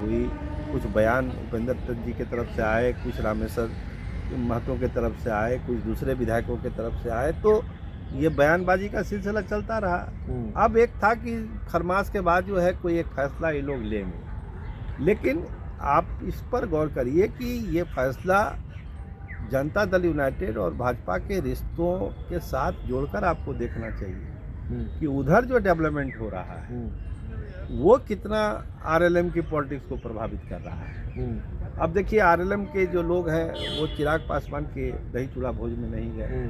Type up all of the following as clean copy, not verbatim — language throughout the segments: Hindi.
हुई, कुछ बयान उपेंद्र दत्त जी की तरफ से आए, कुछ रामेश्वर महतो की तरफ से आए, कुछ दूसरे विधायकों की तरफ से आए, तो ये बयानबाजी का सिलसिला चलता रहा। अब एक था कि खरमास के बाद जो है कोई एक फैसला ये लोग लेंगे, लेकिन आप इस पर गौर करिए कि ये फैसला जनता दल यूनाइटेड और भाजपा के रिश्तों के साथ जोड़कर आपको देखना चाहिए कि उधर जो डेवलपमेंट हो रहा है वो कितना आरएलएम की पॉलिटिक्स को प्रभावित कर रहा है। अब देखिए, आरएलएम के जो लोग हैं वो चिराग पासवान के दही चूड़ा भोज में नहीं गए,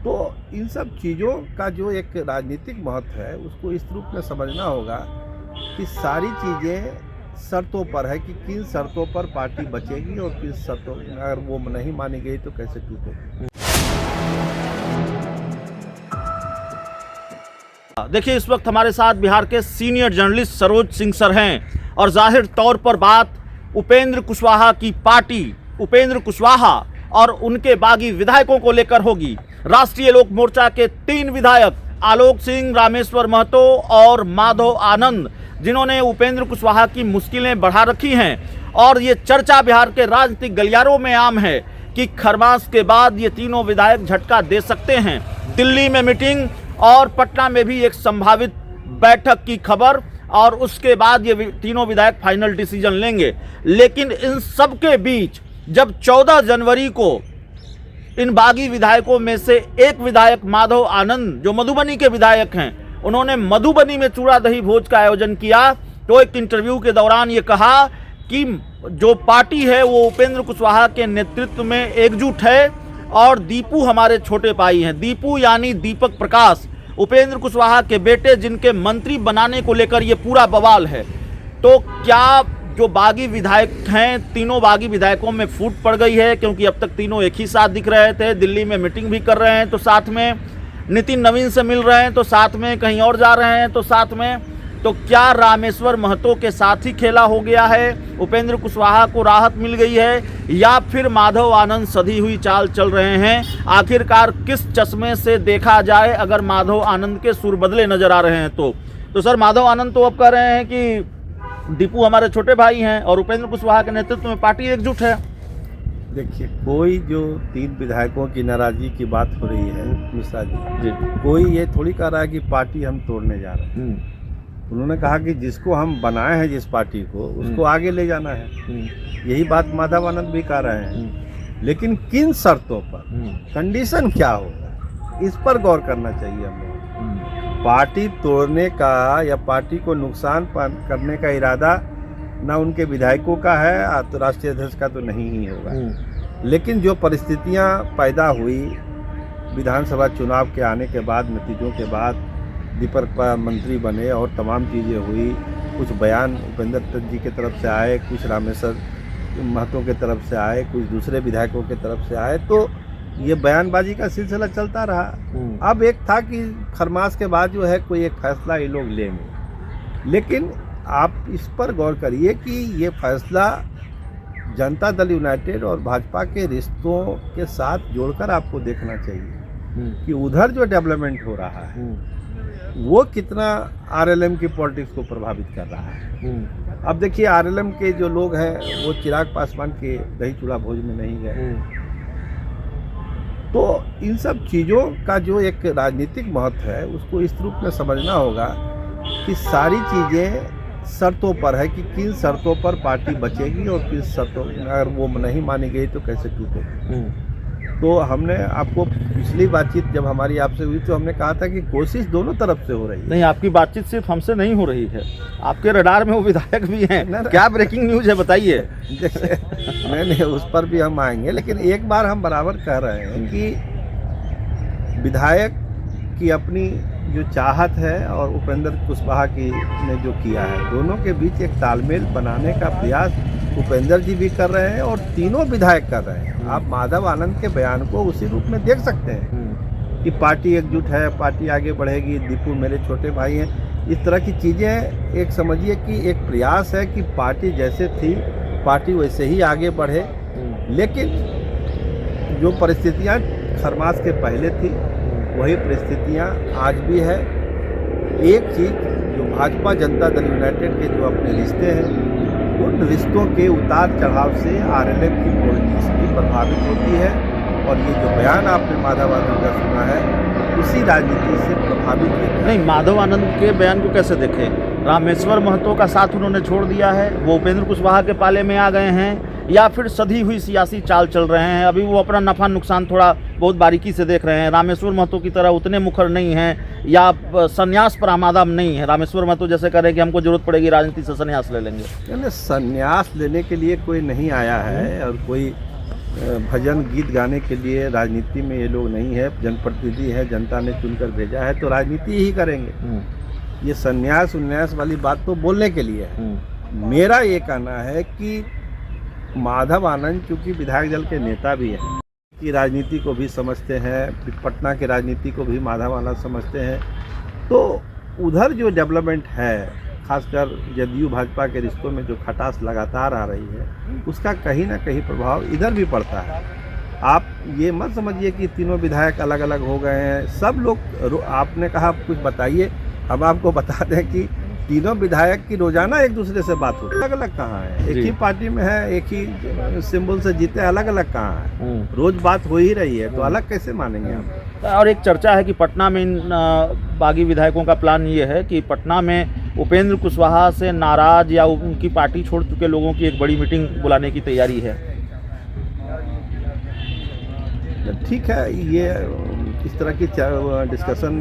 तो इन सब चीज़ों का जो एक राजनीतिक महत्व है उसको इस रूप में समझना होगा कि सारी चीज़ें शर्तों पर है कि किन शर्तों पर पार्टी बचेगी और किन शर्तों, अगर वो नहीं मानी गई तो कैसे टूटेगी। देखिए, इस वक्त हमारे साथ बिहार के senior journalist Saroj Singh sir हैं और जाहिर तौर पर बात उपेंद्र कुशवाहा की पार्टी, उपेंद्र कुशवाहा और उनके बागी विधायकों को लेकर होगी। राष्ट्रीय लोक मोर्चा के 3 विधायक आलोक सिंह, रामेश्वर महतो और माधव आनंद, जिन्होंने उपेंद्र कुशवाहा की मुश्किलें बढ़ा रखी हैं, और ये चर्चा बिहार के राजनीतिक गलियारों में आम है कि खरमास के बाद ये तीनों विधायक झटका दे सकते हैं। दिल्ली में मीटिंग और पटना में भी एक संभावित बैठक की खबर, और उसके बाद ये तीनों विधायक फाइनल डिसीजन लेंगे। लेकिन इन सब के बीच जब 14 जनवरी को इन बागी विधायकों में से एक विधायक माधव आनंद, जो मधुबनी के विधायक हैं, उन्होंने मधुबनी में चूड़ा दही भोज का आयोजन किया, तो एक इंटरव्यू के दौरान ये कहा कि जो पार्टी है वो उपेंद्र कुशवाहा के नेतृत्व में एकजुट है, और दीपू हमारे छोटे भाई हैं। दीपू यानी दीपक प्रकाश, उपेंद्र कुशवाहा के बेटे, जिनके मंत्री बनाने को लेकर ये पूरा बवाल है। तो क्या जो बागी विधायक हैं, तीनों बागी विधायकों में फूट पड़ गई है? क्योंकि अब तक तीनों एक ही साथ दिख रहे थे, दिल्ली में मीटिंग भी कर रहे हैं तो साथ में, नितिन नवीन से मिल रहे हैं तो साथ में, कहीं और जा रहे हैं तो साथ में। तो क्या रामेश्वर महतो के साथ ही खेला हो गया है, उपेंद्र कुशवाहा को राहत मिल गई है, या फिर माधव आनंद सधी हुई चाल चल रहे हैं? आखिरकार किस चश्मे से देखा जाए अगर माधव आनंद के सुर बदले नजर आ रहे हैं तो सर, माधव आनंद तो अब कह रहे हैं कि दीपू हमारे छोटे भाई हैं और उपेंद्र कुशवाहा के नेतृत्व में पार्टी एकजुट है। देखिए, कोई जो 3 विधायकों की नाराजगी की बात हो रही है मिश्रा जी, कोई ये थोड़ी कह रहा है कि पार्टी हम तोड़ने जा रहे हैं। उन्होंने कहा कि जिसको हम बनाए हैं, जिस पार्टी को, उसको आगे ले जाना है। यही बात माधव आनंद भी कह रहे हैं, लेकिन किन शर्तों पर, कंडीशन क्या होगा, इस पर गौर करना चाहिए हमें। पार्टी तोड़ने का या पार्टी को नुकसान करने का इरादा ना उनके विधायकों का है, तो राष्ट्रीय अध्यक्ष का तो नहीं ही होगा। लेकिन जो परिस्थितियां पैदा हुई विधानसभा चुनाव के आने के बाद, नतीजों के बाद, दीपक मंत्री बने और तमाम चीज़ें हुई, कुछ बयान उपेंद्र दत्त जी की तरफ से आए, कुछ रामेश्वर महतो की तरफ से आए, कुछ दूसरे विधायकों की तरफ से आए, तो ये बयानबाजी का सिलसिला चलता रहा। अब एक था कि खरमास के बाद जो है कोई एक फैसला ये लोग लेंगे, लेकिन आप इस पर गौर करिए कि ये फैसला जनता दल यूनाइटेड और भाजपा के रिश्तों के साथ जोड़कर आपको देखना चाहिए कि उधर जो डेवलपमेंट हो रहा है वो कितना आरएलएम की पॉलिटिक्स को प्रभावित कर रहा है। अब देखिए, आरएलएम के जो लोग हैं वो चिराग पासवान के दही चूड़ा भोज में नहीं गए, तो इन सब चीज़ों का जो एक राजनीतिक महत्व है उसको इस रूप में समझना होगा कि सारी चीज़ें शर्तों पर है कि किन शर्तों पर पार्टी बचेगी और किन शर्तों, अगर वो नहीं मानी गई तो कैसे टूटेगी। तो हमने आपको पिछली बातचीत जब हमारी आपसे हुई तो हमने कहा था कि कोशिश दोनों तरफ से हो रही है। नहीं, आपकी बातचीत सिर्फ हमसे नहीं हो रही है, आपके रडार में वो विधायक भी हैं। क्या ब्रेकिंग न्यूज है, बताइए। नहीं, उस पर भी हम आएंगे, लेकिन एक बार हम बराबर कह रहे हैं कि विधायक की अपनी जो चाहत है और उपेंद्र कुशवाहा की ने जो किया है, दोनों के बीच एक तालमेल बनाने का प्रयास उपेंद्र जी भी कर रहे हैं और तीनों विधायक कर रहे हैं। आप माधव आनंद के बयान को उसी रूप में देख सकते हैं कि पार्टी एकजुट है, पार्टी आगे बढ़ेगी, दीपू मेरे छोटे भाई हैं। इस तरह की चीज़ें एक समझिए कि एक प्रयास है कि पार्टी जैसे थी पार्टी वैसे ही आगे बढ़े। लेकिन जो परिस्थितियां खरमास के पहले थी वही परिस्थितियां आज भी है। एक चीज़ जो भाजपा जनता दल यूनाइटेड के जो अपने रिश्ते हैं, उन रिश्तों के उतार चढ़ाव से आरएलएफ की पॉलिटिक्स भी प्रभावित होती है। और ये जो बयान आपने माधव आनंद का सुना है, उसी राजनीति से प्रभावित है। नहीं, माधव आनंद के बयान को कैसे देखें? रामेश्वर महतो का साथ उन्होंने छोड़ दिया है, वो उपेंद्र कुशवाहा के पाले में आ गए हैं, या फिर सधी हुई सियासी चाल चल रहे हैं? अभी वो अपना नफा नुकसान थोड़ा बहुत बारीकी से देख रहे हैं। रामेश्वर महतो की तरह उतने मुखर नहीं हैं, या संन्यास पर आमादा नहीं है। रामेश्वर महतो जैसे कह रहे हैं कि हमको जरूरत पड़ेगी राजनीति से संन्यास ले लेंगे। यानी संन्यास लेने के लिए कोई नहीं आया है, और कोई भजन गीत गाने के लिए राजनीति में ये लोग नहीं है। जनप्रतिनिधि है, जनता ने चुनकर भेजा है, तो राजनीति ही करेंगे। ये संन्यास उन्यास वाली बात तो बोलने के लिए है। मेरा ये कहना है कि माधव आनंद चूँकि विधायक दल के नेता भी हैं, की राजनीति को भी समझते हैं, पटना की राजनीति को भी माधव आनंद समझते हैं, तो उधर जो डेवलपमेंट है, खासकर जदयू भाजपा के रिश्तों में जो खटास लगातार आ रही है, उसका कहीं ना कहीं प्रभाव इधर भी पड़ता है। आप ये मत समझिए कि तीनों विधायक अलग अलग हो गए हैं। सब लोग, आपने कहा कुछ बताइए, हम आपको बता दें कि तीनों विधायक की रोजाना एक दूसरे से बात होती है। अलग अलग कहाँ है? एक ही पार्टी में है, एक ही सिंबल से जीते, अलग अलग कहाँ है? रोज बात हो ही रही है, तो अलग कैसे मानेंगे हम? और एक चर्चा है कि पटना में इन बागी विधायकों का प्लान ये है कि पटना में उपेंद्र कुशवाहा से नाराज या उनकी पार्टी छोड़ चुके लोगों की एक बड़ी मीटिंग बुलाने की तैयारी है। ठीक है, ये इस तरह की डिस्कशन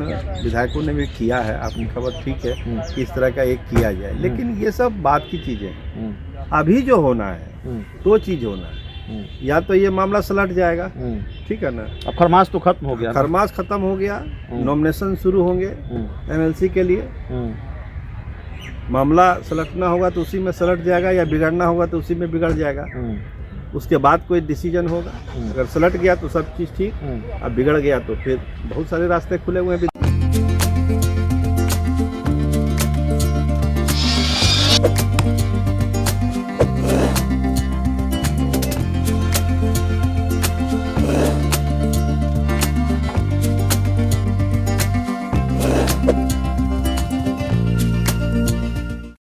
विधायकों ने भी किया है, आपकी खबर ठीक है कि इस तरह का एक किया जाए, लेकिन ये सब बात की चीज़ें हैं। अभी जो होना है, दो चीज़ होना है। या तो ये मामला सलट जाएगा, ठीक है ना, अब खरमास तो खत्म हो गया, खरमास खत्म हो गया, नॉमिनेशन शुरू होंगे एमएलसी के लिए। मामला सलटना होगा तो उसी में सलट जाएगा, या बिगड़ना होगा तो उसी में बिगड़ जाएगा। उसके बाद कोई डिसीजन होगा। अगर सलट गया तो सब चीज़ ठीक, अब बिगड़ गया तो फिर बहुत सारे रास्ते खुले हुए हैं।